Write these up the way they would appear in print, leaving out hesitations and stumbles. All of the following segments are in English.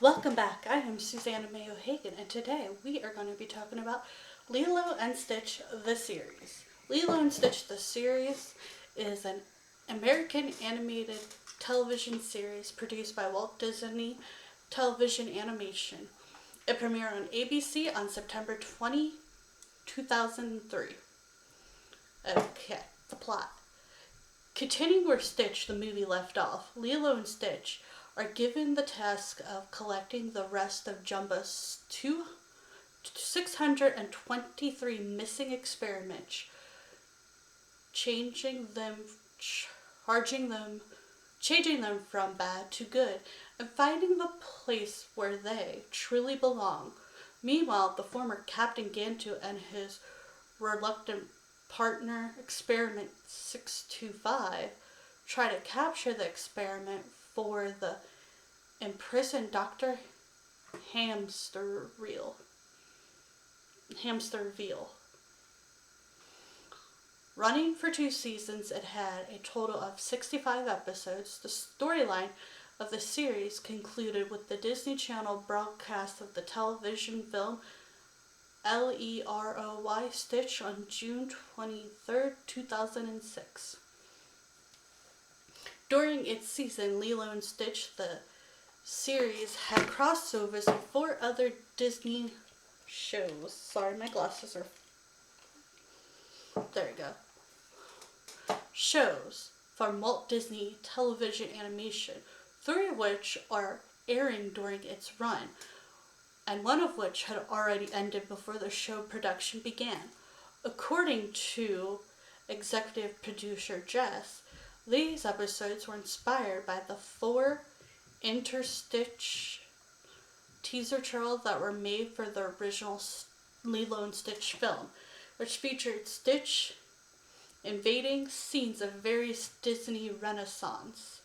Welcome back. I am Susanna Mayo Hagen, and today we are going to be talking about Lilo and Stitch the series. Lilo and Stitch the series is an American animated television series produced by Walt Disney Television Animation. It premiered on ABC on September 2003. Okay, the plot. Continuing where Stitch the movie left off, Lilo and Stitch are given the task of collecting the rest of Jumba's 623 missing experiments, changing them, charging them, changing them from bad to good, and finding the place where they truly belong. Meanwhile, the former Captain Gantu and his reluctant partner, Experiment 625, try to capture the experiment for the imprisoned Dr. Hamsterville. Running for 2 seasons, it had a total of 65 episodes. The storyline of the series concluded with the Disney Channel broadcast of the television film Leroy Stitch on June 23rd, 2006. During its season, Lilo and Stitch, the series, had crossovers with 4 other Disney shows. Sorry, my glasses are... There we go. Shows from Walt Disney Television Animation, 3 of which are airing during its run, and one of which had already ended before the show production began. According to executive producer Jess, these episodes were inspired by the 4 Interstitch teaser trailers that were made for the original Lilo and Stitch film, which featured Stitch invading scenes of various Disney Renaissance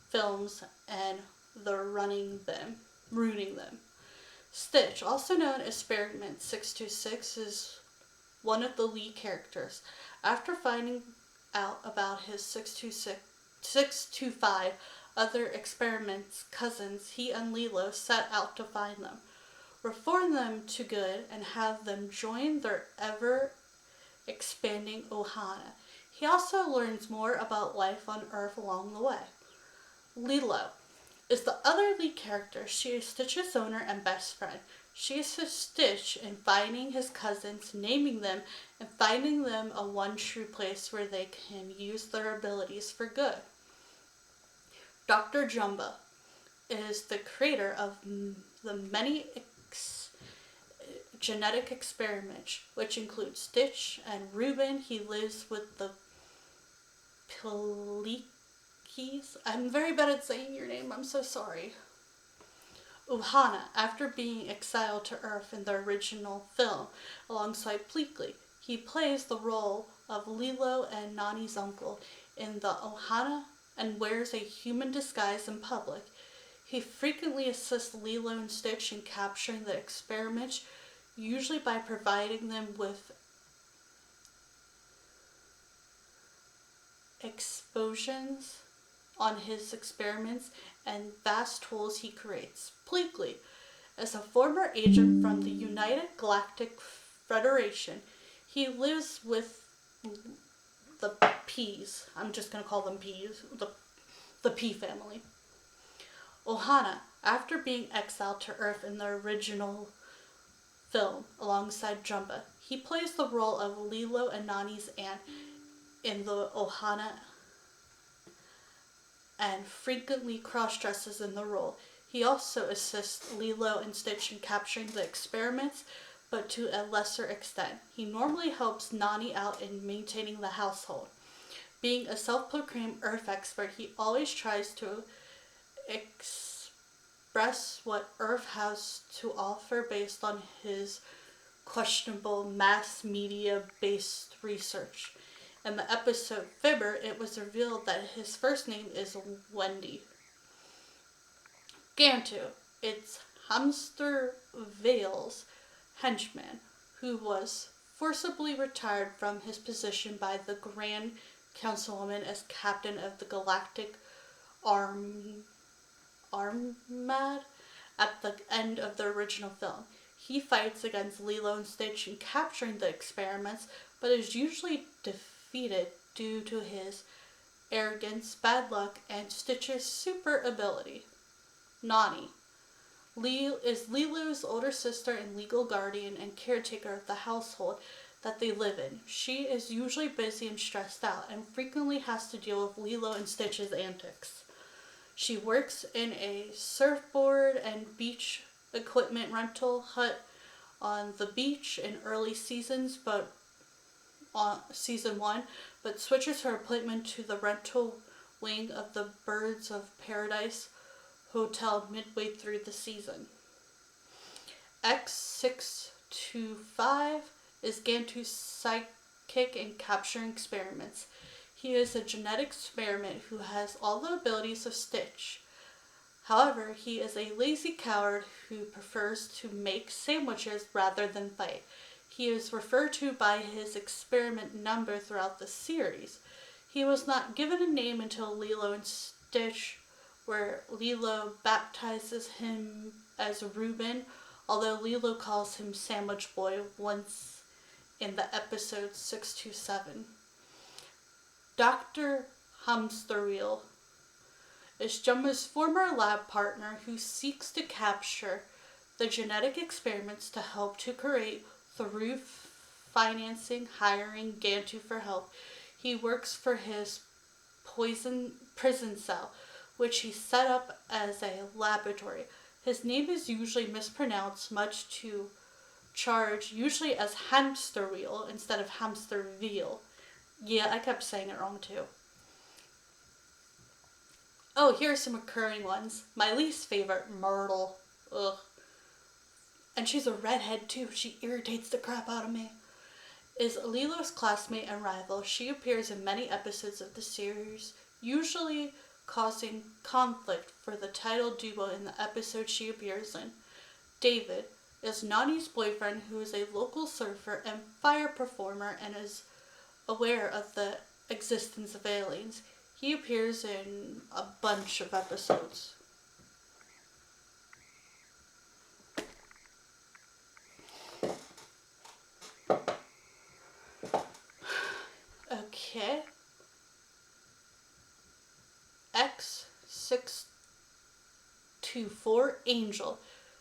films and the ruining them. Stitch, also known as Experiment 626, is one of the lead characters. After finding out about his 625 other experiments cousins, he and Lilo set out to find them, reform them to good, and have them join their ever expanding Ohana. He also learns more about life on Earth along the way. Lilo is the other lead character. She is Stitch's owner and best friend. She assists Stitch in finding his cousins, naming them, and finding them a one true place where they can use their abilities for good. Dr. Jumba is the creator of the many genetic experiments, which include Stitch and Reuben. He lives with the Pelikes. I'm very bad at saying your name, I'm so sorry. Ohana, after being exiled to Earth in the original film alongside Pleakley, he plays the role of Lilo and Nani's uncle in the Ohana and wears a human disguise in public. He frequently assists Lilo and Stitch in capturing the experiments, usually by providing them with expositions on his experiments and vast tools he creates. Pleakley is a former agent from the United Galactic Federation. He lives with the Peas. I'm just going to call them Peas. The Pea family. Ohana, after being exiled to Earth in the original film alongside Jumba, he plays the role of Lilo and Nani's aunt in the Ohana and frequently cross-dresses in the role. He also assists Lilo and Stitch in capturing the experiments, but to a lesser extent. He normally helps Nani out in maintaining the household. Being a self-proclaimed Earth expert, he always tries to express what Earth has to offer based on his questionable mass media-based research. In the episode Fibber, it was revealed that his first name is Wendy. Gantu, it's Hamsterville's henchman, who was forcibly retired from his position by the Grand Councilwoman as captain of the Galactic Armad at the end of the original film. He fights against Lilo and Stitch in capturing the experiments, but is usually defeated due to his arrogance, bad luck, and Stitch's super ability. Nani is Lilo's older sister and legal guardian and caretaker of the household that they live in. She is usually busy and stressed out and frequently has to deal with Lilo and Stitch's antics. She works in a surfboard and beach equipment rental hut on the beach in early seasons, but on season 1, but switches her appointment to the rental wing of the Birds of Paradise Hotel midway through the season. X625 is Gantu's sidekick in capturing experiments. He is a genetic experiment who has all the abilities of Stitch. However, he is a lazy coward who prefers to make sandwiches rather than fight. He is referred to by his experiment number throughout the series. He was not given a name until Lilo and Stitch, where Lilo baptizes him as Reuben, although Lilo calls him Sandwich Boy once in the episode 627. Dr. Hamsterwheel is Jumba's former lab partner who seeks to capture the genetic experiments to help to create through financing, hiring Gantu for help. He works for his prison cell, which he set up as a laboratory. His name is usually mispronounced, much to charge, usually as hamster wheel instead of hamster veal. Yeah, I kept saying it wrong too. Oh, here are some recurring ones. My least favorite, Myrtle. Ugh. And she's a redhead too. She irritates the crap out of me. Is Lilo's classmate and rival. She appears in many episodes of the series, usually causing conflict for the title duo in the episode she appears in. David is Nani's boyfriend, who is a local surfer and fire performer and is aware of the existence of aliens. He appears in a bunch of episodes. Okay. X624 Angel.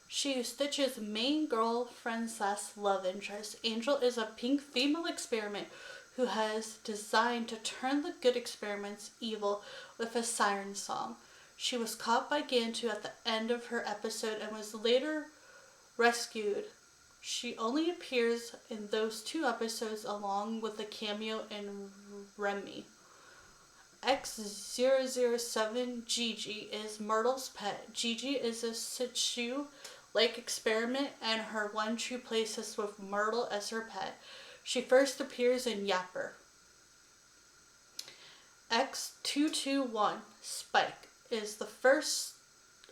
She is Stitch's main girlfriend/love interest. Angel is a pink female experiment who has designed to turn the good experiments evil with a siren song. She was caught by Gantu at the end of her episode and was later rescued. She only appears in those 2 episodes along with a cameo in Remy. X007 Gigi is Myrtle's pet. Gigi is a Situ-like experiment and her one true place is with Myrtle as her pet. She first appears in Yapper. X221 Spike is the first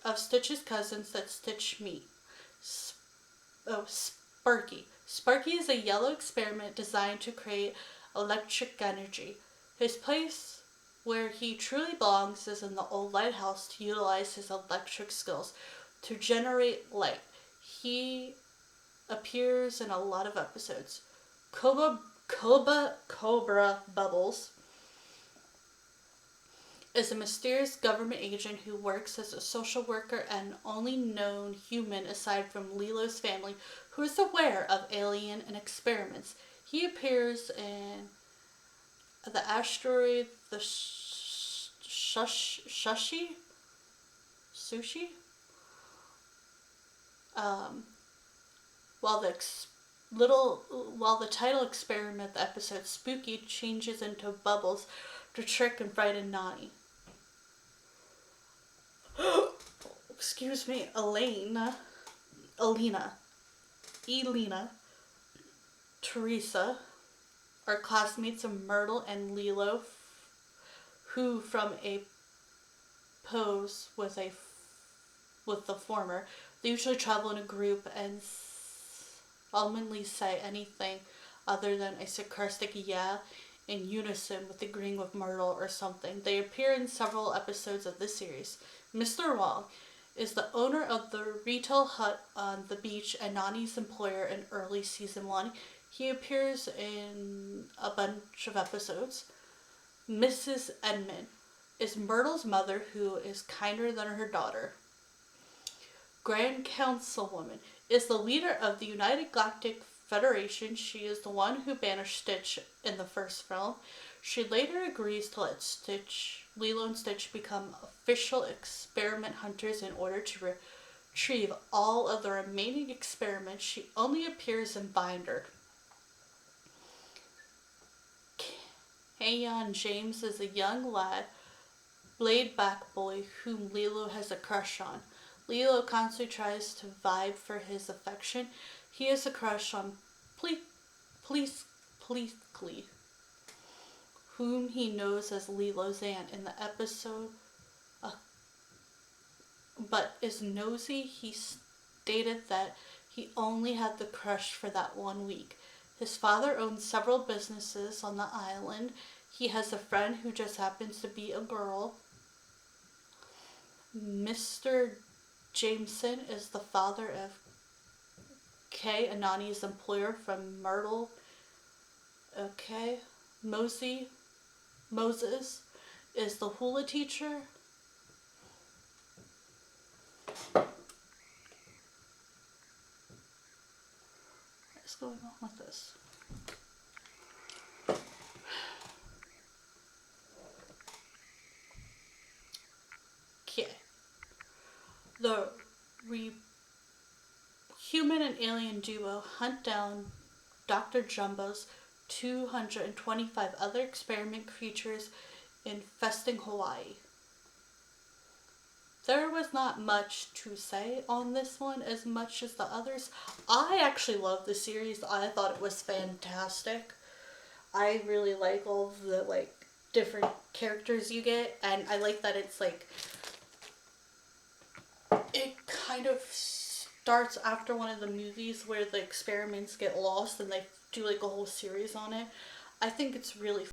of Stitch's cousins that Stitch meets. Sparky. Sparky is a yellow experiment designed to create electric energy. His place where he truly belongs is in the old lighthouse to utilize his electric skills to generate light. He appears in a lot of episodes. Cobra Bubbles is a mysterious government agent who works as a social worker and only known human aside from Lilo's family who is aware of alien and experiments. He appears in the asteroid, the Sushi? While the title experiment, the episode Spooky, changes into Bubbles to trick and frighten Nani. Excuse me, Elena, Teresa are classmates of Myrtle and Lilo, who from a pose with the former, they usually travel in a group and ultimately say anything other than a sarcastic yeah in unison with agreeing with Myrtle or something. They appear in several episodes of this series. Mr. Wong is the owner of the retail hut on the beach and Nani's employer in early season 1. He appears in a bunch of episodes. Mrs. Edmund is Myrtle's mother, who is kinder than her daughter. Grand Councilwoman is the leader of the United Galactic Federation. She is the one who banished Stitch in the first film. She later agrees to let Lilo and Stitch become official experiment hunters in order to retrieve all of the remaining experiments. She only appears in Binder. Kayan James is a young lad, laid-back boy whom Lilo has a crush on. Lilo constantly tries to vibe for his affection. He has a crush on Pleakley, whom he knows as Lilo's aunt in the episode, but is nosy. He stated that he only had the crush for that 1 week. His father owns several businesses on the island. He has a friend who just happens to be a girl. Mr. Jameson is the father of Kay, Anani's employer from Myrtle. Okay. Moses is the hula teacher. What's going on with this? Okay. The human and alien duo hunt down Dr. Jumbo's 225 other experiment creatures infesting Hawaii. There was not much to say on this one as much as the others. I actually love the series. I thought it was fantastic. I really like all of the different characters you get, and I like that it's it kind of starts after one of the movies where the experiments get lost and they do a whole series on it. I think it's really